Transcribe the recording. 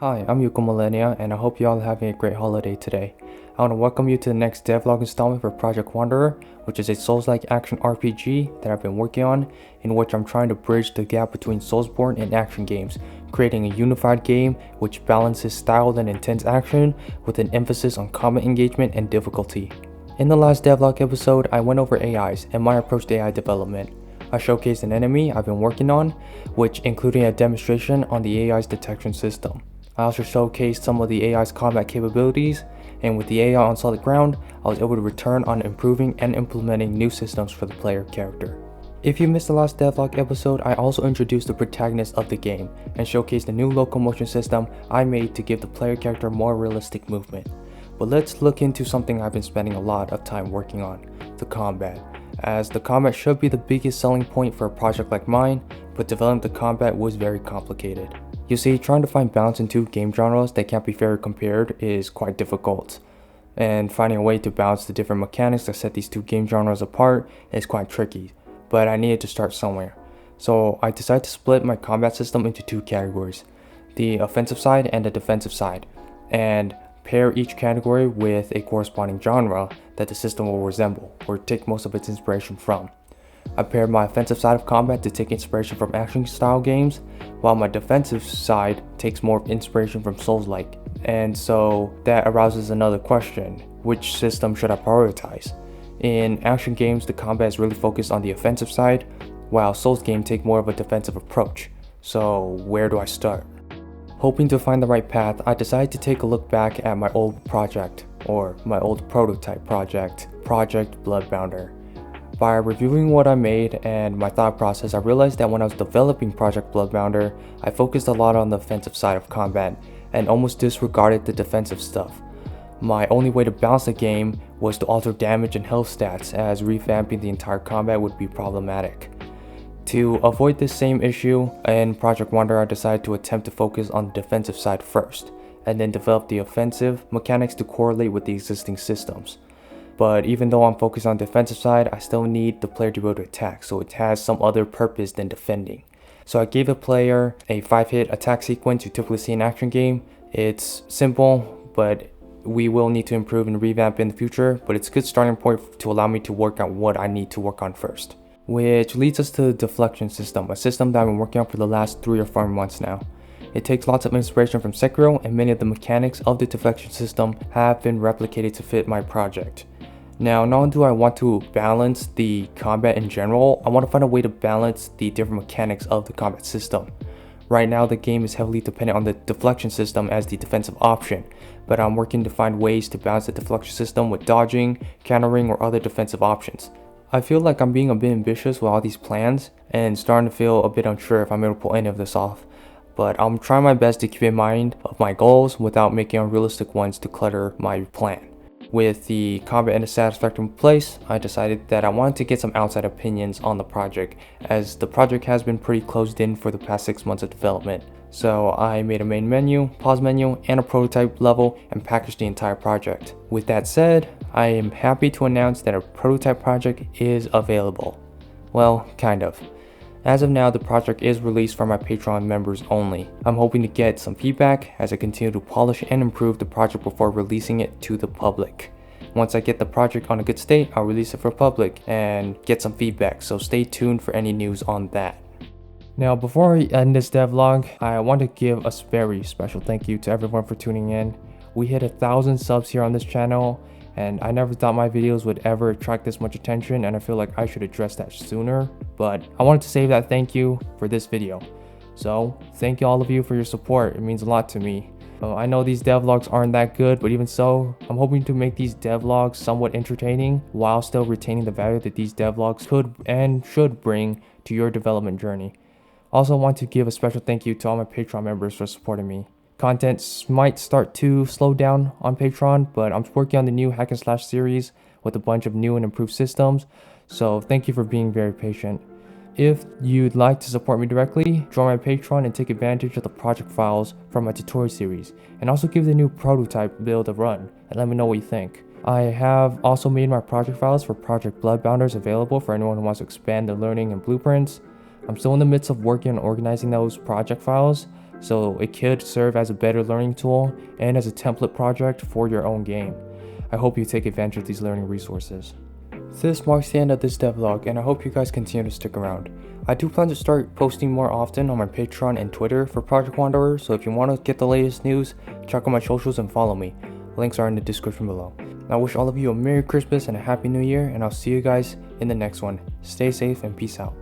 Hi, I'm YuKo Millennia, and I hope you all are having a great holiday today. I want to welcome you to the next devlog installment for Project Wanderer, which is a Souls-like action RPG that I've been working on, in which I'm trying to bridge the gap between Soulsborne and action games, creating a unified game which balances styled and intense action with an emphasis on combat engagement and difficulty. In the last devlog episode, I went over AIs and my approach to AI development. I showcased an enemy I've been working on, which included a demonstration on the AI's detection system. I also showcased some of the AI's combat capabilities, and with the AI on solid ground, I was able to return on improving and implementing new systems for the player character. If you missed the last devlog episode, I also introduced the protagonist of the game and showcased the new locomotion system I made to give the player character more realistic movement. But let's look into something I've been spending a lot of time working on, the combat. As the combat should be the biggest selling point for a project like mine, but developing the combat was very complicated. You see, trying to find balance in two game genres that can't be fairly compared is quite difficult, and finding a way to balance the different mechanics that set these two game genres apart is quite tricky, but I needed to start somewhere. So I decided to split my combat system into two categories, the offensive side and the defensive side, and pair each category with a corresponding genre that the system will resemble or take most of its inspiration from. I paired my offensive side of combat to take inspiration from action style games, while my defensive side takes more inspiration from Souls-like. And so that arouses another question: which system should I prioritize? In action games, the combat is really focused on the offensive side, while Souls games take more of a defensive approach. So where do I start? Hoping to find the right path, I decided to take a look back at my old project, or my old prototype project, Project Bloodbounder. By reviewing what I made and my thought process, I realized that when I was developing Project Bloodbounder, I focused a lot on the offensive side of combat and almost disregarded the defensive stuff. My only way to balance the game was to alter damage and health stats, as revamping the entire combat would be problematic. To avoid this same issue, in Project Wanderer I decided to attempt to focus on the defensive side first, and then develop the offensive mechanics to correlate with the existing systems. But even though I'm focused on the defensive side, I still need the player to be able to attack, so it has some other purpose than defending. So I gave the player a 5-hit attack sequence you typically see in an action game. It's simple, but we will need to improve and revamp in the future, but it's a good starting point to allow me to work on what I need to work on first. Which leads us to the deflection system, a system that I've been working on for the last 3 or 4 months now. It takes lots of inspiration from Sekiro, and many of the mechanics of the deflection system have been replicated to fit my project. Now, not only do I want to balance the combat in general, I want to find a way to balance the different mechanics of the combat system. Right now, the game is heavily dependent on the deflection system as the defensive option, but I'm working to find ways to balance the deflection system with dodging, countering, or other defensive options. I feel like I'm being a bit ambitious with all these plans and starting to feel a bit unsure if I'm able to pull any of this off, but I'm trying my best to keep in mind of my goals without making unrealistic ones to clutter my plan. With the combat in a satisfactory place, I decided that I wanted to get some outside opinions on the project, as the project has been pretty closed in for the past 6 months of development. So I made a main menu, pause menu, and a prototype level and packaged the entire project. With that said, I am happy to announce that a prototype project is available. Well, kind of. As of now, the project is released for my Patreon members only. I'm hoping to get some feedback as I continue to polish and improve the project before releasing it to the public. Once I get the project on a good state, I'll release it for public and get some feedback, so stay tuned for any news on that. Now, before I end this devlog, I want to give a very special thank you to everyone for tuning in. We hit 1,000 subs here on this channel, and I never thought my videos would ever attract this much attention, and I feel like I should address that sooner, but I wanted to save that thank you for this video. So thank you all of you for your support. It means a lot to me. I know these devlogs aren't that good, but even so, I'm hoping to make these devlogs somewhat entertaining while still retaining the value that these devlogs could and should bring to your development journey. Also, I want to give a special thank you to all my Patreon members for supporting me. Content might start to slow down on Patreon, but I'm working on the new hack and slash series with a bunch of new and improved systems, so thank you for being very patient. If you'd like to support me directly, join my Patreon and take advantage of the project files from my tutorial series, and also give the new prototype build a run, and let me know what you think. I have also made my project files for Project Bloodbounders available for anyone who wants to expand their learning and blueprints. I'm still in the midst of working on organizing those project files, so it could serve as a better learning tool and as a template project for your own game. I hope you take advantage of these learning resources. This marks the end of this devlog, and I hope you guys continue to stick around. I do plan to start posting more often on my Patreon and Twitter for Project Wanderer, so if you want to get the latest news, check out my socials and follow me. Links are in the description below. I wish all of you a Merry Christmas and a Happy New Year, and I'll see you guys in the next one. Stay safe and peace out.